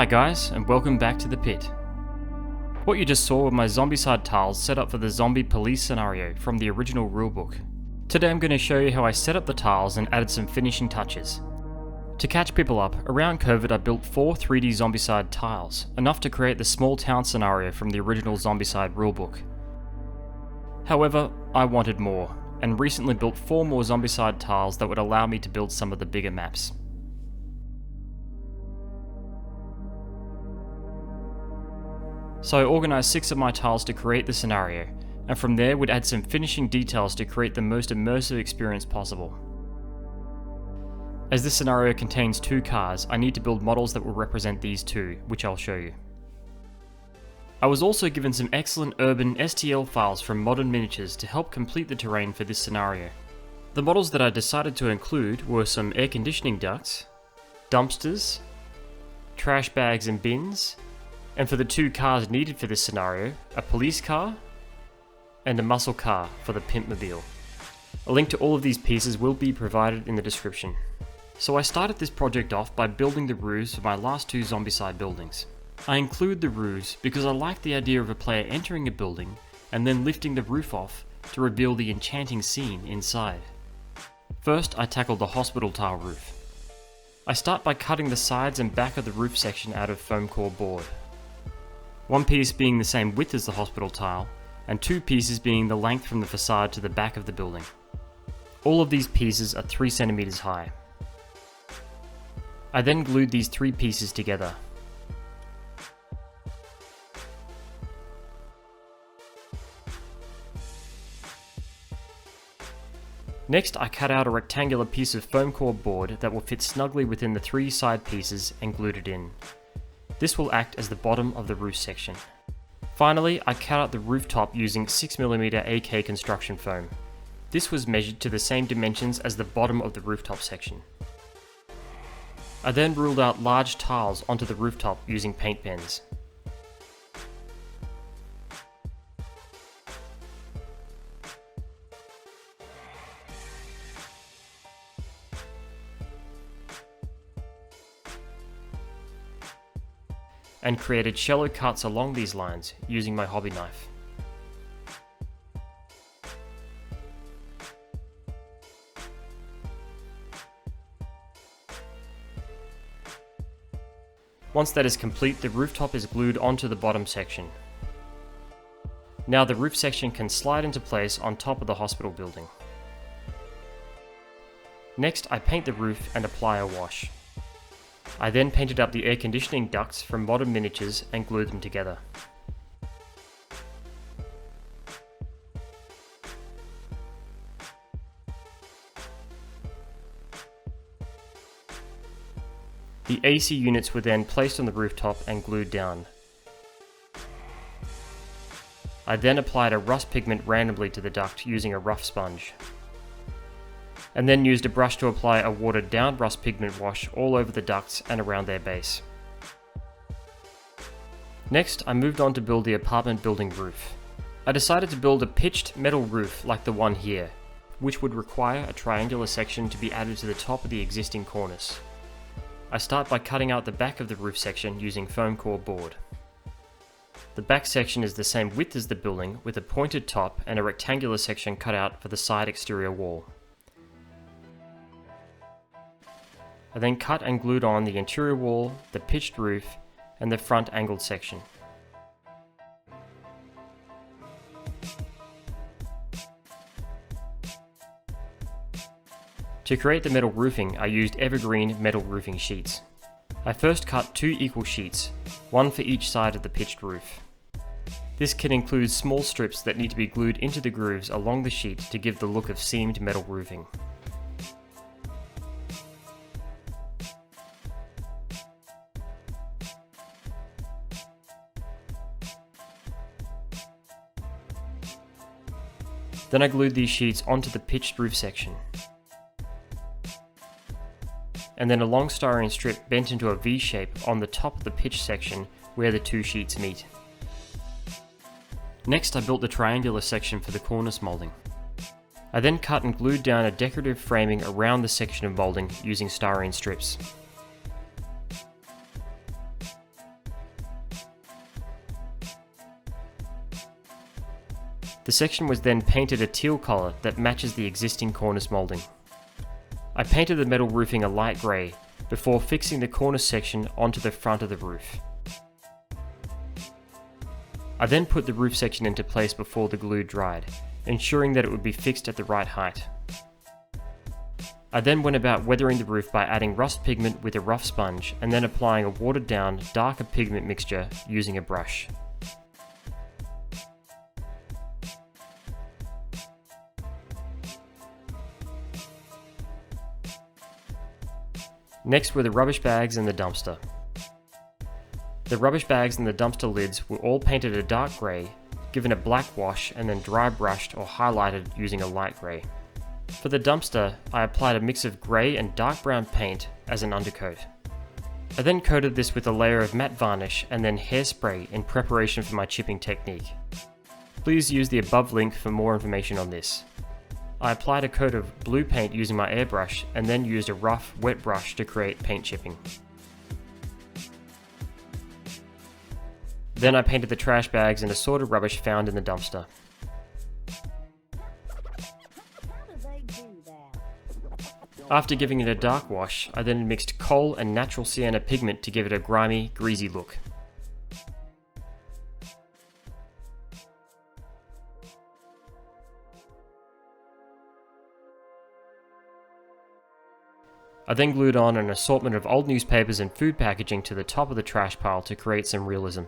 Hi guys, and welcome back to the pit. What you just saw were my Zombicide tiles set up for the zombie police scenario from the original rulebook. Today I'm going to show you how I set up the tiles and added some finishing touches. To catch people up, around COVID I built 4 3D Zombicide tiles, enough to create the small town scenario from the original Zombicide rulebook. However, I wanted more, and recently built 4 more Zombicide tiles that would allow me to build some of the bigger maps. So I organised 6 of my tiles to create the scenario, and from there would add some finishing details to create the most immersive experience possible. As this scenario contains 2 cars, I need to build models that will represent these 2, which I'll show you. I was also given some excellent urban STL files from Modern Miniatures to help complete the terrain for this scenario. The models that I decided to include were some air conditioning ducts, dumpsters, trash bags and bins, and for the 2 cars needed for this scenario, a police car and a muscle car for the Pimpmobile. A link to all of these pieces will be provided in the description. So I started this project off by building the roofs for my last 2 Zombicide buildings. I include the roofs because I like the idea of a player entering a building and then lifting the roof off to reveal the enchanting scene inside. First, I tackled the hospital tile roof. I start by cutting the sides and back of the roof section out of foam core board. 1 piece being the same width as the hospital tile, and 2 pieces being the length from the facade to the back of the building. All of these pieces are 3 cm high. I then glued these 3 pieces together. Next, I cut out a rectangular piece of foam core board that will fit snugly within the 3 side pieces and glued it in. This will act as the bottom of the roof section. Finally, I cut out the rooftop using 6mm AK construction foam. This was measured to the same dimensions as the bottom of the rooftop section. I then ruled out large tiles onto the rooftop using paint pens. And created shallow cuts along these lines using my hobby knife. Once that is complete, the rooftop is glued onto the bottom section. Now the roof section can slide into place on top of the hospital building. Next, I paint the roof and apply a wash. I then painted up the air conditioning ducts from Modern Miniatures and glued them together. The AC units were then placed on the rooftop and glued down. I then applied a rust pigment randomly to the duct using a rough sponge, and then used a brush to apply a watered down rust pigment wash all over the ducts and around their base. Next, I moved on to build the apartment building roof. I decided to build a pitched metal roof like the one here, which would require a triangular section to be added to the top of the existing cornice. I start by cutting out the back of the roof section using foam core board. The back section is the same width as the building with a pointed top and a rectangular section cut out for the side exterior wall. I then cut and glued on the interior wall, the pitched roof, and the front angled section. To create the metal roofing, I used evergreen metal roofing sheets. I first cut 2 equal sheets, 1 for each side of the pitched roof. This can include small strips that need to be glued into the grooves along the sheet to give the look of seamed metal roofing. Then I glued these sheets onto the pitched roof section. And then a long styrene strip bent into a V shape on the top of the pitched section where the 2 sheets meet. Next, I built the triangular section for the cornice moulding. I then cut and glued down a decorative framing around the section of moulding using styrene strips. The section was then painted a teal colour that matches the existing cornice moulding. I painted the metal roofing a light grey before fixing the cornice section onto the front of the roof. I then put the roof section into place before the glue dried, ensuring that it would be fixed at the right height. I then went about weathering the roof by adding rust pigment with a rough sponge and then applying a watered down, darker pigment mixture using a brush. Next were the rubbish bags and the dumpster. The rubbish bags and the dumpster lids were all painted a dark grey, given a black wash and then dry brushed or highlighted using a light grey. For the dumpster, I applied a mix of grey and dark brown paint as an undercoat. I then coated this with a layer of matte varnish and then hairspray in preparation for my chipping technique. Please use the above link for more information on this. I applied a coat of blue paint using my airbrush and then used a rough, wet brush to create paint chipping. Then I painted the trash bags and assorted rubbish found in the dumpster. After giving it a dark wash, I then mixed coal and natural sienna pigment to give it a grimy, greasy look. I then glued on an assortment of old newspapers and food packaging to the top of the trash pile to create some realism.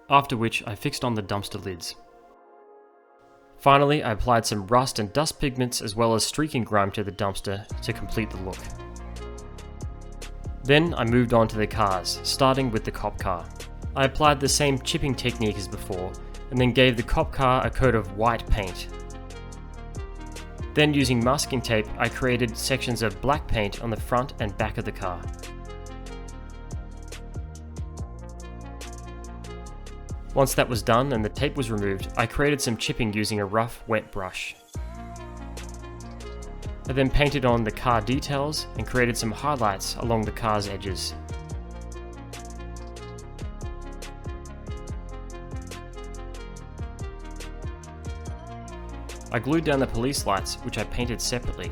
After which I fixed on the dumpster lids. Finally, I applied some rust and dust pigments as well as streaking grime to the dumpster to complete the look. Then I moved on to the cars, starting with the cop car. I applied the same chipping technique as before, and then gave the cop car a coat of white paint. Then using masking tape, I created sections of black paint on the front and back of the car. Once that was done and the tape was removed, I created some chipping using a rough, wet brush. I then painted on the car details and created some highlights along the car's edges. I glued down the police lights, which I painted separately,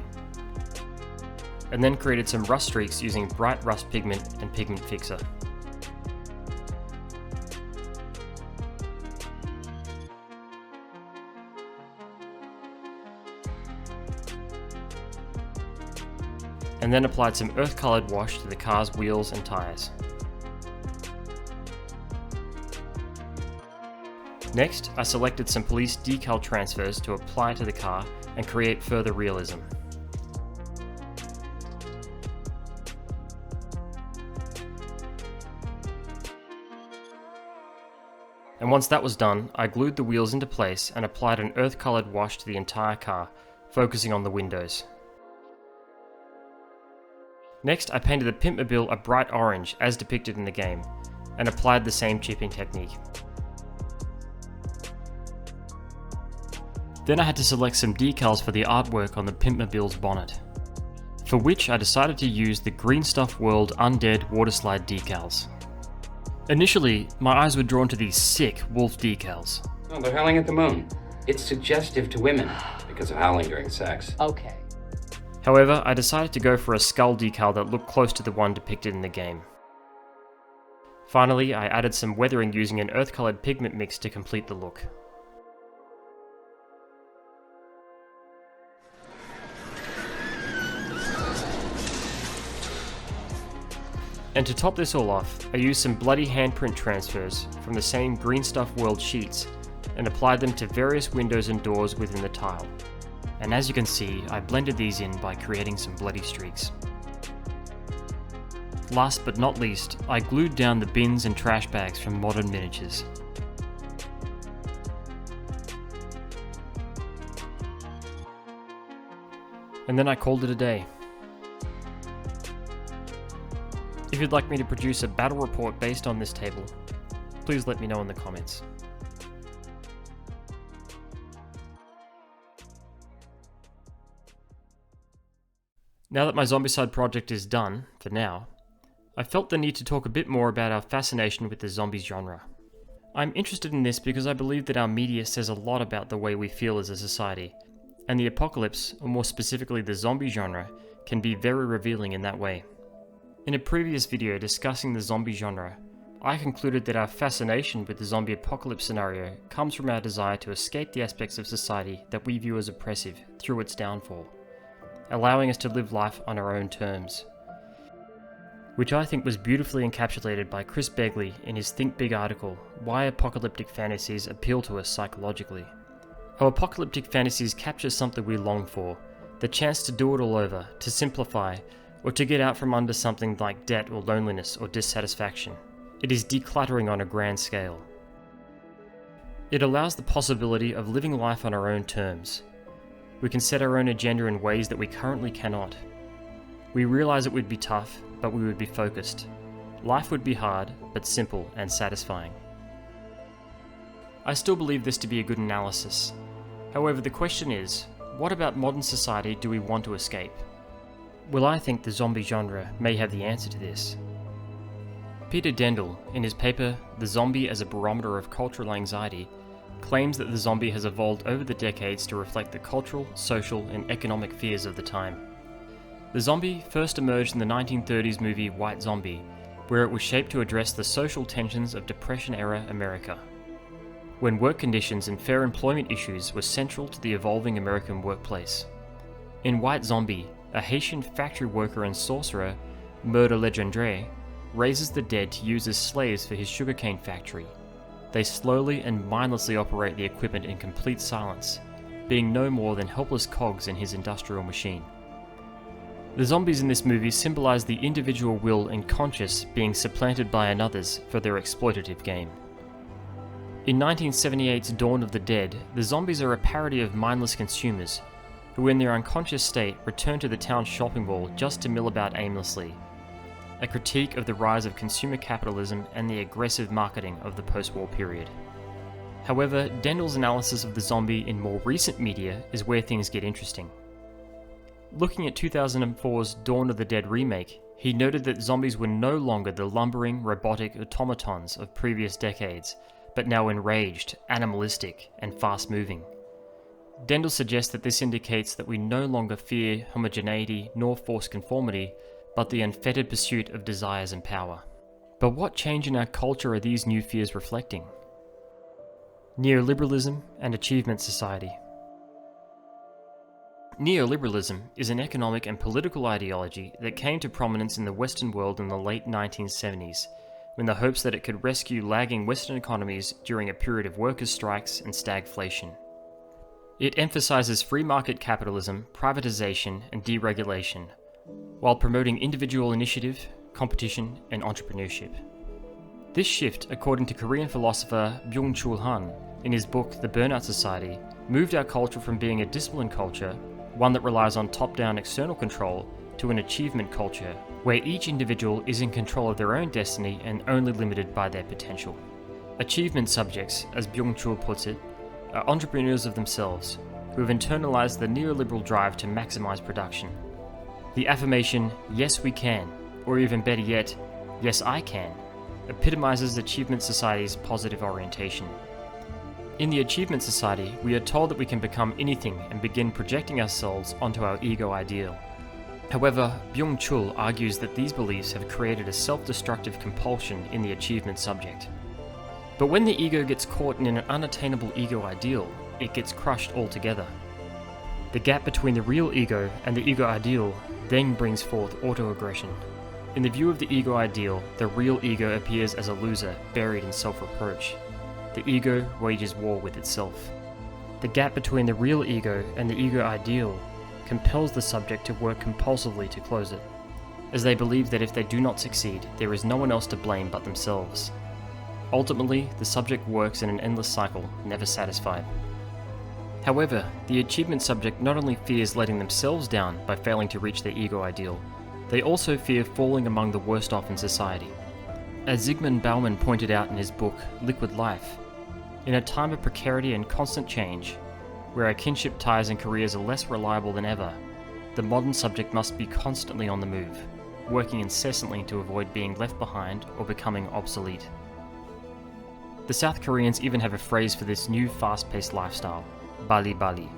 and then created some rust streaks using bright rust pigment and pigment fixer. And then applied some earth-coloured wash to the car's wheels and tyres. Next, I selected some police decal transfers to apply to the car and create further realism. And once that was done, I glued the wheels into place and applied an earth-coloured wash to the entire car, focusing on the windows. Next, I painted the Pimpmobile a bright orange as depicted in the game, and applied the same chipping technique. Then I had to select some decals for the artwork on the Pimpmobile's bonnet, for which I decided to use the Green Stuff World Undead Waterslide decals. Initially, my eyes were drawn to these sick wolf decals. Oh, they're howling at the moon. It's suggestive to women because of howling during sex. Okay. However, I decided to go for a skull decal that looked close to the one depicted in the game. Finally, I added some weathering using an earth-coloured pigment mix to complete the look. And to top this all off, I used some bloody handprint transfers from the same Green Stuff World sheets and applied them to various windows and doors within the tile. And as you can see, I blended these in by creating some bloody streaks. Last but not least, I glued down the bins and trash bags from Modern Miniatures. And then I called it a day. If you'd like me to produce a battle report based on this table, please let me know in the comments. Now that my Zombicide project is done, for now, I felt the need to talk a bit more about our fascination with the zombies genre. I'm interested in this because I believe that our media says a lot about the way we feel as a society, and the apocalypse, or more specifically the zombie genre, can be very revealing in that way. In a previous video discussing the zombie genre, I concluded that our fascination with the zombie apocalypse scenario comes from our desire to escape the aspects of society that we view as oppressive through its downfall, allowing us to live life on our own terms. Which I think was beautifully encapsulated by Chris Begley in his Think Big article, Why Apocalyptic Fantasies Appeal to Us Psychologically. Our apocalyptic fantasies capture something we long for, the chance to do it all over, to simplify, or to get out from under something like debt or loneliness or dissatisfaction. It is decluttering on a grand scale. It allows the possibility of living life on our own terms. We can set our own agenda in ways that we currently cannot. We realize it would be tough, but we would be focused. Life would be hard, but simple and satisfying. I still believe this to be a good analysis. However, the question is, what about modern society do we want to escape? Well, I think the zombie genre may have the answer to this. Peter Dendel, in his paper The Zombie as a Barometer of Cultural Anxiety, claims that the zombie has evolved over the decades to reflect the cultural, social, and economic fears of the time. The zombie first emerged in the 1930s movie White Zombie, where it was shaped to address the social tensions of Depression-era America, when work conditions and fair employment issues were central to the evolving American workplace. In White Zombie, a Haitian factory worker and sorcerer, Murder Legendre, raises the dead to use as slaves for his sugarcane factory. They slowly and mindlessly operate the equipment in complete silence, being no more than helpless cogs in his industrial machine. The zombies in this movie symbolize the individual will and conscience being supplanted by another's for their exploitative game. In 1978's Dawn of the Dead, the zombies are a parody of mindless consumers, who in their unconscious state return to the town's shopping mall just to mill about aimlessly. A critique of the rise of consumer capitalism and the aggressive marketing of the post-war period. However, Dendel's analysis of the zombie in more recent media is where things get interesting. Looking at 2004's Dawn of the Dead remake, he noted that zombies were no longer the lumbering, robotic automatons of previous decades, but now enraged, animalistic, and fast-moving. Dendel suggests that this indicates that we no longer fear homogeneity nor forced conformity, but the unfettered pursuit of desires and power. But what change in our culture are these new fears reflecting? Neoliberalism and achievement society. Neoliberalism is an economic and political ideology that came to prominence in the Western world in the late 1970s, in the hopes that it could rescue lagging Western economies during a period of workers' strikes and stagflation. It emphasizes free market capitalism, privatization, and deregulation, while promoting individual initiative, competition, and entrepreneurship. This shift, according to Korean philosopher Byung-Chul Han, in his book The Burnout Society, moved our culture from being a disciplined culture, one that relies on top-down external control, to an achievement culture, where each individual is in control of their own destiny and only limited by their potential. Achievement subjects, as Byung-Chul puts it, are entrepreneurs of themselves, who have internalized the neoliberal drive to maximize production. The affirmation, yes we can, or even better yet, yes I can, epitomizes Achievement Society's positive orientation. In the Achievement Society, we are told that we can become anything and begin projecting ourselves onto our ego ideal. However, Byung-Chul argues that these beliefs have created a self-destructive compulsion in the achievement subject. But when the ego gets caught in an unattainable ego ideal, it gets crushed altogether. The gap between the real ego and the ego ideal then brings forth autoaggression. In the view of the ego ideal, the real ego appears as a loser buried in self-reproach. The ego wages war with itself. The gap between the real ego and the ego ideal compels the subject to work compulsively to close it, as they believe that if they do not succeed, there is no one else to blame but themselves. Ultimately, the subject works in an endless cycle, never satisfied. However, the achievement subject not only fears letting themselves down by failing to reach their ego ideal, they also fear falling among the worst off in society. As Zygmunt Bauman pointed out in his book, Liquid Life, in a time of precarity and constant change, where our kinship ties and careers are less reliable than ever, the modern subject must be constantly on the move, working incessantly to avoid being left behind or becoming obsolete. The South Koreans even have a phrase for this new fast-paced lifestyle, Bali Bali.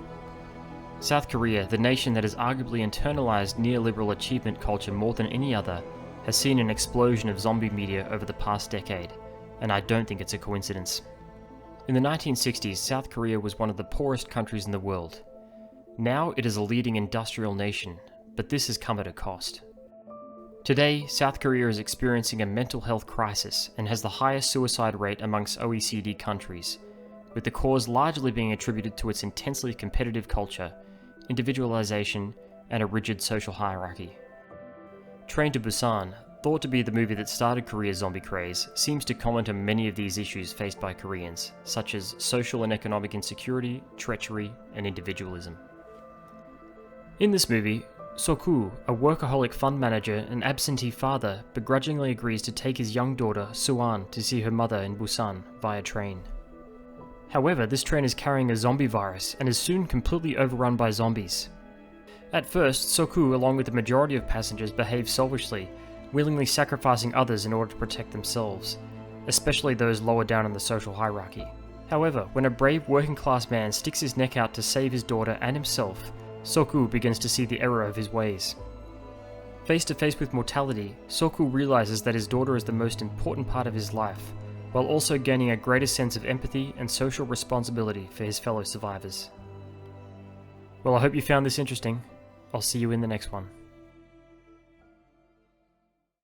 South Korea, the nation that has arguably internalized neoliberal achievement culture more than any other, has seen an explosion of zombie media over the past decade, and I don't think it's a coincidence. In the 1960s, South Korea was one of the poorest countries in the world. Now it is a leading industrial nation, but this has come at a cost. Today, South Korea is experiencing a mental health crisis and has the highest suicide rate amongst OECD countries, with the cause largely being attributed to its intensely competitive culture, individualization, and a rigid social hierarchy. Train to Busan, thought to be the movie that started Korea's zombie craze, seems to comment on many of these issues faced by Koreans, such as social and economic insecurity, treachery, and individualism. In this movie, Soku, a workaholic fund manager and absentee father, begrudgingly agrees to take his young daughter, Suan, to see her mother in Busan via train. However, this train is carrying a zombie virus and is soon completely overrun by zombies. At first, Soku, along with the majority of passengers, behave selfishly, willingly sacrificing others in order to protect themselves, especially those lower down in the social hierarchy. However, when a brave working-class man sticks his neck out to save his daughter and himself, Soku begins to see the error of his ways. Face to face with mortality, Soku realizes that his daughter is the most important part of his life, while also gaining a greater sense of empathy and social responsibility for his fellow survivors. Well, I hope you found this interesting. I'll see you in the next one.